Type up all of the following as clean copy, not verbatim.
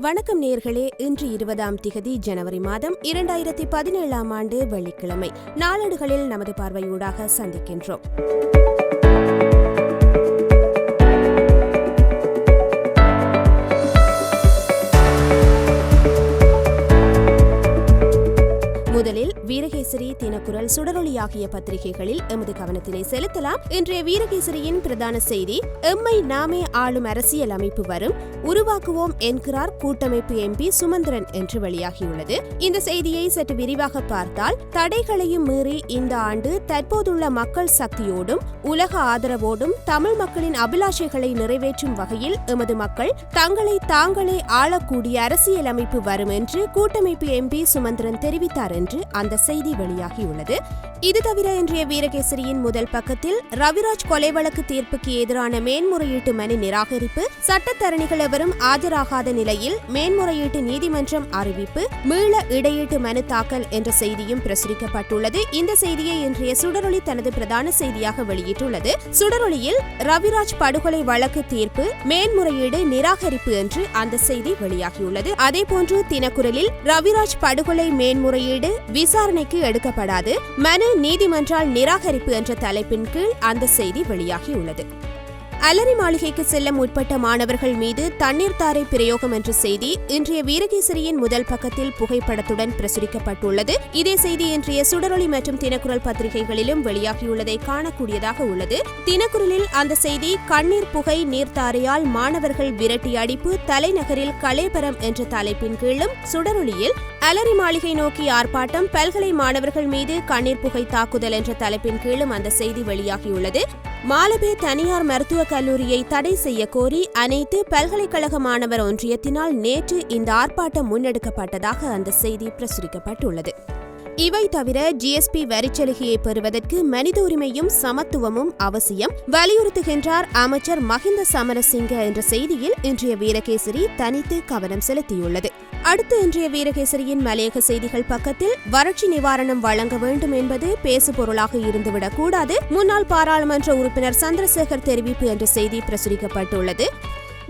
வணக்கம் நேயர்களே, இன்று 20ஆம் திகதி ஜனவரி மாதம் 2017ஆம் ஆண்டு வெள்ளிக்கிழமை. நாளேடுகளில் நமது பார்வையூடாக சந்திக்கின்றோம். முதலில் வீரகேசரி, தினக்குரல், சுடரொளி ஆகிய பத்திரிகைகளில் எமது கவனத்தினை செலுத்தலாம். இன்றைய வீரகேசரியின் பிரதான செய்தி, எம்மை நாமே ஆளும் அரசியல் அமைப்பு வரும், உருவாக்குவோம் என்கிறார் கூட்டமைப்பு எம்பி சுமந்திரன் என்று வெளியாகியுள்ளது. இந்த செய்தியை சற்று விரிவாக பார்த்தால், தடைகளையும் மீறி இந்த ஆண்டு தற்போதுள்ள மக்கள் சக்தியோடும் உலக ஆதரவோடும் தமிழ் மக்களின் அபிலாஷைகளை நிறைவேற்றும் வகையில் எமது மக்கள் தங்களை தாங்களே ஆளக்கூடிய அரசியல் அமைப்பு வரும் என்று கூட்டமைப்பு எம்பி சுமந்திரன் தெரிவித்தார் என்று அந்த செய்தி வெளியாகியுள்ளது. இது தவிர இன்றைய வீரகேசரியின் முதல் பக்கத்தில் ரவிராஜ் கொலை வழக்கு தீர்ப்புக்கு எதிரான மேன்முறையீட்டு மனு நிராகரிப்பு, சட்டத்தரணிகள் எவரும் ஆஜராகாத நிலையில் மேன்முறையீட்டு நீதிமன்றம் அறிவிப்பு, மீள இடையீட்டு மனு தாக்கல் என்ற செய்தியும் பிரசுரிக்கப்பட்டுள்ளது. இந்த செய்தியை இன்றைய சுடரொளி தனது பிரதான செய்தியாக வெளியிட்டுள்ளது. சுடரொளியில் ரவிராஜ் படுகொலை வழக்கு தீர்ப்பு, மேன்முறையீடு நிராகரிப்பு என்று அந்த செய்தி வெளியாகியுள்ளது. அதேபோன்று தினக்குரலில் ரவிராஜ் படுகொலை மேன்முறையீடு விசாரணைக்கு எடுக்கப்படாது, மனு நீதிமன்றால் நிராகரிப்பு என்ற தலைப்பின் கீழ் அந்த செய்தி வெளியாகியுள்ளது. அலரி மாளிகைக்கு செல்ல முற்பட்ட மாணவர்கள் மீது தண்ணீர் தாரை பிரயோகம் என்ற செய்தி இன்றைய வீரகேசரியின் முதல் பக்கத்தில் புகைப்படத்துடன் பிரசுரிக்கப்பட்டுள்ளது. இதே செய்தி இன்றைய சுடரொளி மற்றும் தினக்குரல் பத்திரிகைகளிலும் வெளியாகியுள்ளதை காணக்கூடியதாக உள்ளது. தினக்குரலில் அந்த செய்தி, கண்ணீர் புகை நீர்த்தாரையால் மாணவர்கள் விரட்டி அடிப்பு, தலைநகரில் கலேபரம் என்ற தலைப்பின் கீழும், சுடரொளியில் அலரி மாளிகை நோக்கி ஆர்ப்பாட்டம், பல்கலை மாணவர்கள் மீது கண்ணீர் புகை தாக்குதல் என்ற தலைப்பின் கீழும் அந்த செய்தி வெளியாகியுள்ளது. மாலபே தனியார் மருத்துவக் கல்லூரியை தடை செய்ய கோரி அனைத்து பல்கலைக்கழக மாணவர் ஒன்றியத்தினால் நேற்று இந்த ஆர்ப்பாட்டம் முன்னெடுக்கப்பட்டதாக அந்த செய்தி பிரசுரிக்கப்பட்டுள்ளது. இவை தவிர ஜிஎஸ்பி வரிச்சலுகையை பெறுவதற்கு மனித உரிமையும் சமத்துவமும் அவசியம், வலியுறுத்துகின்றார் அமைச்சர் மஹிந்த சமரசிங்க என்ற செய்தியில் இன்றைய வீரகேசரி தனித்து கவனம் செலுத்தியுள்ளது. அடுத்து இன்றைய வீரகேசரியின் மலையக செய்திகள் பக்கத்தில், வறட்சி நிவாரணம் வழங்க வேண்டும் என்பது பேசுபொருளாக இருந்துவிடக் கூடாது, முன்னாள் பாராளுமன்ற உறுப்பினர் சந்திரசேகர் தெரிவிப்பு என்ற செய்தி பிரசுரிக்கப்பட்டுள்ளது.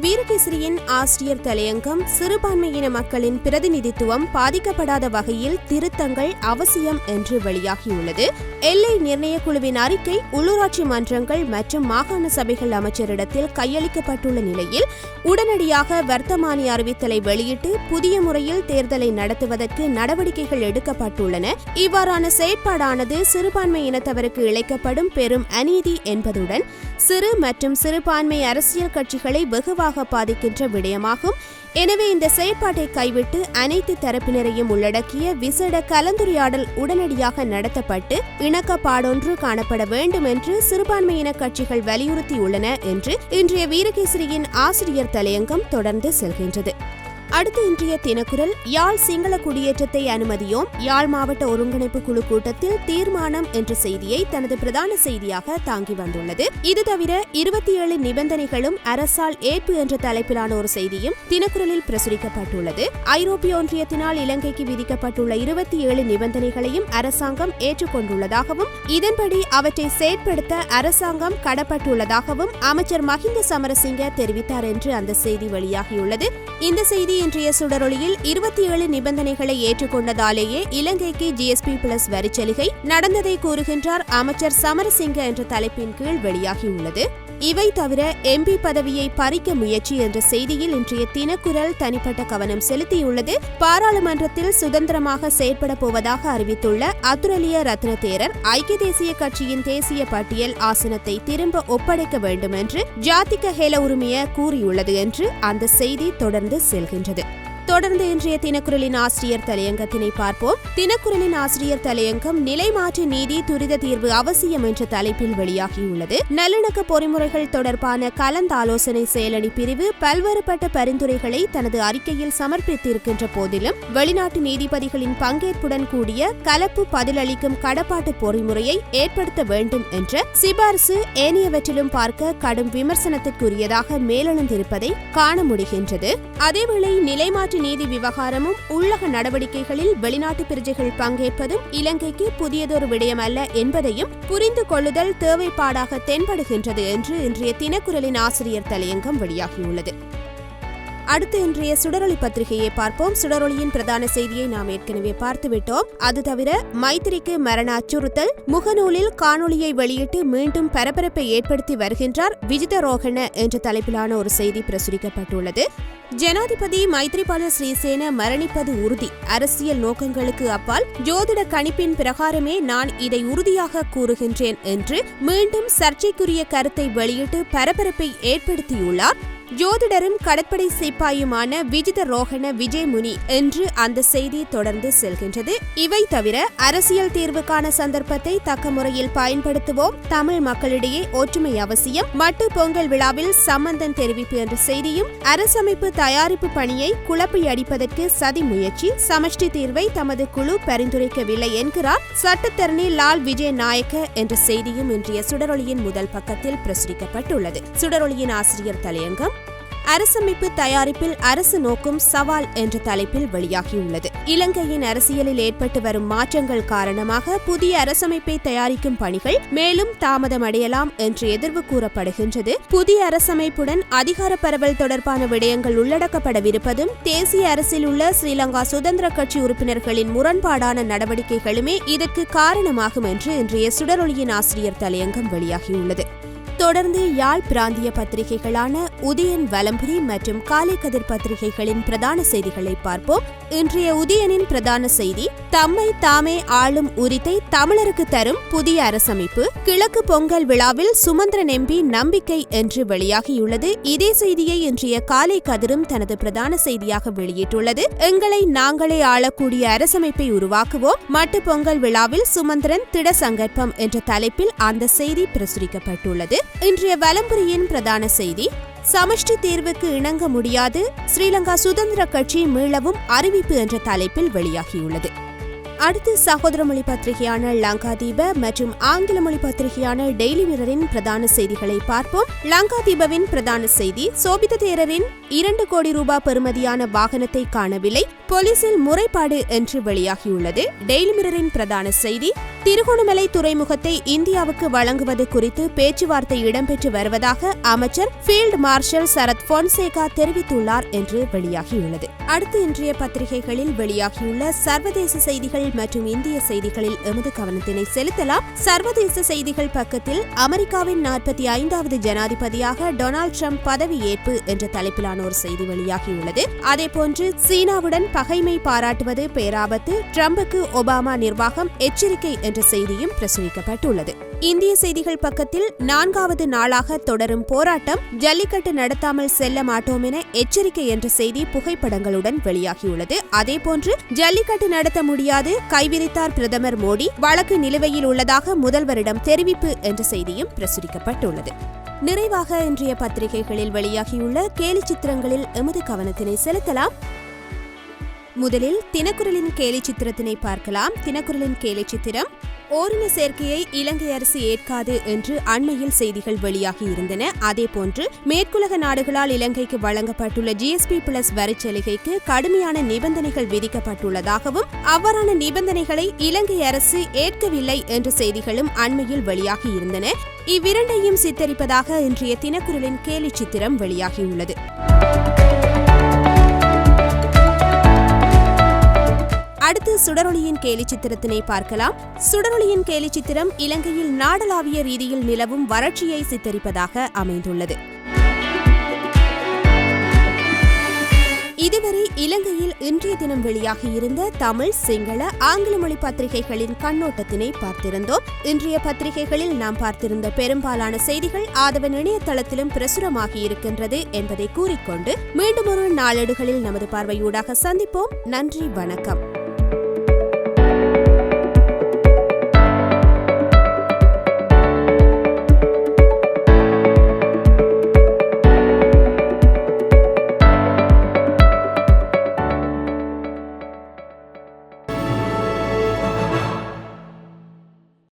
வீரகேசரியின் ஆசிரியர் தலையங்கம், சிறுபான்மையின மக்களின் பிரதிநிதித்துவம் பாதிக்கப்படாத வகையில் திருத்தங்கள் அவசியம் என்று வெளியாகியுள்ளது. எல்லை நிர்ணய குழுவின் அறிக்கை உள்ளூராட்சி மன்றங்கள் மற்றும் மாகாண சபைகள் அமைச்சரிடத்தில் கையளிக்கப்பட்டுள்ள நிலையில் உடனடியாக வர்த்தமானி அறிவித்தலை வெளியிட்டு புதிய முறையில் தேர்தலை நடத்துவதற்கு நடவடிக்கைகள் எடுக்கப்பட்டுள்ளன. இவ்வாறான செயற்பாடானது சிறுபான்மையினத்தவருக்கு இழைக்கப்படும் பெரும் அநீதி என்பதுடன் சிறு மற்றும் சிறுபான்மை அரசியல் கட்சிகளை வெகுவாக பாதிக்கின்ற விடயமாகும். எனவே இந்த செயற்பாட்டை கைவிட்டு அனைத்து தரப்பினரையும் உள்ளடக்கிய விசேட கலந்துரையாடல் உடனடியாக நடத்தப்பட்டு இணக்கப்பாடொன்று காணப்பட வேண்டும் என்று சிறுபான்மையின கட்சிகள் வலியுறுத்தியுள்ளன என்று இன்றைய வீரகேசரியின் ஆசிரியர் தலையங்கம் தொடர்ந்து செல்கின்றது. அடுத்து இன்றைய தினக்குரல், யாழ் சிங்கள குடியேற்றத்தை அனுமதியோம், யாழ் மாவட்ட ஒருங்கிணைப்பு குழு கூட்டத்தில் தீர்மானம் என்ற செய்தியை தனது பிரதான செய்தியாக தாங்கி வந்துள்ளது. இது தவிர 27 நிபந்தனைகளும் அரசால் ஏற்பு என்ற தலைப்பிலான ஒரு செய்தியும் தினக்குரலில் பிரசுரிக்கப்பட்டுள்ளது. ஐரோப்பிய ஒன்றியத்தினால் இலங்கைக்கு விதிக்கப்பட்டுள்ள 27 நிபந்தனைகளையும் அரசாங்கம் ஏற்றுக்கொண்டுள்ளதாகவும் இதன்படி அவற்றை செயற்படுத்த அரசாங்கம் கடப்பட்டுள்ளதாகவும் அமைச்சர் மஹிந்த சமரசிங்க தெரிவித்தார் என்று அந்த செய்தி வெளியாகியுள்ளது. இந்த செய்தி இன்றைய சுடரொளியில் 27 நிபந்தனைகளை ஏற்றுக்கொண்டதாலேயே இலங்கைக்கு ஜிஎஸ்பி பிளஸ் வரிச்சலுகை நடந்ததை கூறுகின்றார் அமைச்சர் சமரசிங்க என்ற தலைப்பின் கீழ் வெளியாகியுள்ளது. இவை தவிர எம்பி பதவியை பறிக்க முயற்சி என்ற செய்தியில் இன்றைய தினக்குரல் தனிப்பட்ட கவனம் செலுத்தியுள்ளது. பாராளுமன்றத்தில் சுதந்திரமாக செயற்பட போவதாக அறிவித்துள்ள அதுரலிய ரத்னதேரர் ஐக்கிய தேசிய கட்சியின் தேசிய பட்டியல் ஆசனத்தை திரும்ப ஒப்படைக்க வேண்டும் என்று ஜாதிக ஹேல உரிமைய கூறியுள்ளது என்று அந்த செய்தி தொடர்ந்து செல்கின்றது. தொடர்ந்து இன்றைய தினக்குரலின் ஆசிரியர் தலையங்கத்தினை பார்ப்போம். தினக்குரலின் ஆசிரியர் தலையங்கம், நிலைமாற்று நீதி துரித தீர்வு அவசியம் என்ற தலைப்பில் வெளியாகியுள்ளது. நல்லிணக்க பொறிமுறைகள் தொடர்பான கலந்தாலோசனை செயலணி பிரிவு பல்வேறுபட்ட பரிந்துரைகளை தனது அறிக்கையில் சமர்ப்பித்திருக்கின்ற போதிலும் வெளிநாட்டு நீதிபதிகளின் பங்கேற்புடன் கூடிய கலப்பு பதிலளிக்கும் கடப்பாட்டு பொறிமுறையை ஏற்படுத்த வேண்டும் என்ற சிபாரிசு ஏனையவற்றிலும் பார்க்க கடும் விமர்சனத்திற்குரியதாக மேலெழுந்திருப்பதை காண முடிகின்றது. அதேவேளை நிலைமாற்று நீதி விவகாரமும் உள்ளக நடவடிக்கைகளில் வெளிநாட்டு பிரஜைகள் பங்கேற்பதும் இலங்கைக்கு புதியதொரு விடயமல்ல என்பதையும் புரிந்து கொள்ளுதல் தேவைப்பாடாக தென்படுகின்றது என்று இன்றைய தினக்குரலின் ஆசிரியர் தலையங்கம் வெளியாகியுள்ளது. அடுத்து இன்றைய சுடரொளி பத்திரிகையை பார்ப்போம். சுடரொளியின் பிரதான செய்தியை நாம் ஏற்கனவே பார்த்துவிட்டோம். அது தவிர மைத்திரிக்கு மரண அச்சுறுத்தல், முகநூலில் காணொலியை வெளியிட்டு மீண்டும் பரபரப்பை ஏற்படுத்தி வருகின்றார் விஜித ரோஹண என்ற தலைப்பிலான ஒரு செய்தி பிரசுரிக்கப்பட்டுள்ளது. ஜனாதிபதி மைத்ரிபால சிறிசேன மரணிப்பது உறுதி, அரசியல் நோக்கங்களுக்கு அப்பால் ஜோதிட கணிப்பின் பிரகாரமே நான் இதை உறுதியாக கூறுகின்றேன் என்று மீண்டும் சர்ச்சைக்குரிய கருத்தை வெளியிட்டு பரபரப்பை ஏற்படுத்தியுள்ளார். ஜோதிடரும் கடற்படை சிப்பாயுமான விஜித ரோஹண விஜயமுனி என்று அந்த செய்தி தொடர்ந்து செல்கின்றது. இவை தவிர அரசியல் தீர்வுக்கான சந்தர்ப்பத்தை தக்க முறையில் பயன்படுத்துவோம், தமிழ் மக்களிடையே ஒற்றுமை அவசியம், மட்டு பொங்கல் விழாவில் சம்பந்தன் தெரிவிப்பு என்ற செய்தியும், அரசமைப்பு தயாரிப்பு பணியை குழப்பி அடிப்பதற்கு சதி முயற்சி, சமஷ்டி தீர்வை தமது குழு பரிந்துரைக்கவில்லை என்கிறார் சட்டத்தரணி லால் விஜய் நாயக்க என்ற செய்தியும் இன்றைய சுடரொளியின் முதல் பக்கத்தில் பிரசுரிக்கப்பட்டுள்ளது. சுடரொளியின் ஆசிரியர் தலையங்கம் அரசமைப்பு தயாரிப்பில் அரசு நோக்கும் சவால் என்ற தலைப்பில் வெளியாகியுள்ளது. இலங்கையின் அரசியலில் ஏற்பட்டு வரும் மாற்றங்கள் காரணமாக புதிய அரசமைப்பை தயாரிக்கும் பணிகள் மேலும் தாமதமடையலாம் என்று எதிர்வு கூறப்படுகின்றது. புதிய அரசமைப்புடன் அதிகார பரவல் தொடர்பான விடயங்கள் உள்ளடக்கப்படவிருப்பதும் தேசிய அரசில் உள்ள ஸ்ரீலங்கா சுதந்திர கட்சி உறுப்பினர்களின் முரண்பாடான நடவடிக்கைகளுமே இதற்கு காரணமாகும் என்று இன்றைய சுடரொளியின் ஆசிரியர் தலையங்கம் வெளியாகியுள்ளது. தொடர்ந்து யாழ் பிராந்திய பத்திரிகைகளான உதயன், வலம்புரி மற்றும் காலை கதிர் பத்திரிகைகளின் பிரதான செய்திகளை பார்ப்போம். இன்றைய உதயனின் பிரதான செய்தி தம்மை தாமே ஆளும் உரித்தை தமிழருக்கு தரும் புதிய அரசமைப்பு, கிழக்கு பொங்கல் விழாவில் சுமந்திரன் எம்பி நம்பிக்கை என்று வெளியாகியுள்ளது. இதே செய்தியை இன்றைய காலை கதிரும் தனது பிரதான செய்தியாக வெளியிட்டுள்ளது. எங்களை நாங்களே ஆளக்கூடிய அரசமைப்பை உருவாக்குவோம், மட்டு பொங்கல் விழாவில் சுமந்திரன் திட சங்கற்பம் என்ற தலைப்பில் அந்த செய்தி பிரசுரிக்கப்பட்டுள்ளது. இன்றைய வலம்புரியின் பிரதான செய்தி சமஷ்டி தீர்வுக்கு இணங்க முடியாது, ஸ்ரீலங்கா சுதந்திர கட்சி மீளவும் அறிவிப்பு என்ற தலைப்பில் வெளியாகியுள்ளது. அடுத்து சகோதர மொழி பத்திரிகையான லங்காதீப மற்றும் ஆங்கில மொழி பத்திரிகையான டெய்லி மிரரின் பிரதான செய்திகளை பார்ப்போம். லங்காதீபவின் பிரதான செய்தி சோபித தேரரின் 2 கோடி ரூபாய் பெறுமதியான வாகனத்தை காணவில்லை, போலீசில் முறைப்பாடு என்று வெளியாகியுள்ளது. டெய்லி மிரரின் பிரதான செய்தி திருகோணமலை துறைமுகத்தை இந்தியாவுக்கு வழங்குவது குறித்து பேச்சுவார்த்தை இடம்பெற்று வருவதாக அமைச்சர் ஃபீல்டு மார்ஷல் சரத் பொன்சேகா தெரிவித்துள்ளார் என்று வெளியாகியுள்ளது. அடுத்து இன்றைய பத்திரிகைகளில் வெளியாகியுள்ள சர்வதேச செய்திகள் மற்றும் இந்திய செய்திகளில் எமது கவனத்தினை செலுத்தலாம். சர்வதேச செய்திகள் பக்கத்தில் அமெரிக்காவின் 45வது ஜனாதிபதியாக டொனால்ட் ட்ரம்ப் பதவியேற்பு என்ற தலைப்பிலான ஒரு செய்தி வெளியாகியுள்ளது. அதேபோன்று சீனாவுடன் பகைமை பாராட்டுவது பேராபத்து, ட்ரம்புக்கு ஒபாமா நிர்வாகம் எச்சரிக்கை என்ற செய்தியும் பிரசுரிக்கப்பட்டுள்ளது. இந்திய செய்திகள் பக்கத்தில் 4வது நாளாக தொடரும் போராட்டம், ஜல்லிக்கட்டு நடத்தாமல் செல்ல மாட்டோம் என எச்சரிக்கை என்ற செய்தி புகைப்படங்களுடன் வெளியாகியுள்ளது. அதேபோன்று ஜல்லிக்கட்டு நடத்த முடியாது, கைவிரித்தார் பிரதமர் மோடி, வழக்கு நிலுவையில் உள்ளதாக முதல்வரிடம் தெரிவிப்பு என்ற செய்தியும் பிரசுரிக்கப்பட்டுள்ளது. நிறைவாக இன்றைய பத்திரிகைகளில் வெளியாகியுள்ள கேலி சித்திரங்களில் எமது கவனத்தினை செலுத்தலாம். முதலில் தினக்குரலின் கேலி சித்திரத்தினை பார்க்கலாம். தினக்குரலின் கேலி சித்திரம் ஓரின சேர்க்கையை இலங்கை அரசு ஏற்காது என்று அண்மையில் செய்திகள் வெளியாகி இருந்தன. அதேபோன்று மேற்குலக நாடுகளால் இலங்கைக்கு வழங்கப்பட்டுள்ள GSP+ வரிச்சலுகைக்கு கடுமையான நிபந்தனைகள் விதிக்கப்பட்டுள்ளதாகவும் அவ்வாறான நிபந்தனைகளை இலங்கை அரசு ஏற்கவில்லை என்ற செய்திகளும் அண்மையில் வெளியாகி இருந்தன. இவ்விரண்டையும் சித்தரிப்பதாக இன்றைய தினக்குரலின் கேலி சித்திரம் வெளியாகியுள்ளது. அடுத்து சுடரொளியின் கேலி சித்திரத்தினை பார்க்கலாம். சுடரொளியின் கேலி சித்திரம் இலங்கையில் நாடளாவிய ரீதியில் நிலவும் வறட்சியை சித்தரிப்பதாக அமைந்துள்ளது. இதுவரை இலங்கையில் இன்றைய தினம் வெளியாகியிருந்த தமிழ், சிங்கள, ஆங்கில மொழி பத்திரிகைகளின் கண்ணோட்டத்தினை பார்த்திருந்தோம். இன்றைய பத்திரிகைகளில் நாம் பார்த்திருந்த பெரும்பாலான செய்திகள் ஆதவன் இணையதளத்திலும் பிரசுரமாகி இருக்கின்றது என்பதை கூறிக்கொண்டு மீண்டும் ஒரு நாளேடுகளில் நமது பார்வையூடாக சந்திப்போம். நன்றி, வணக்கம்.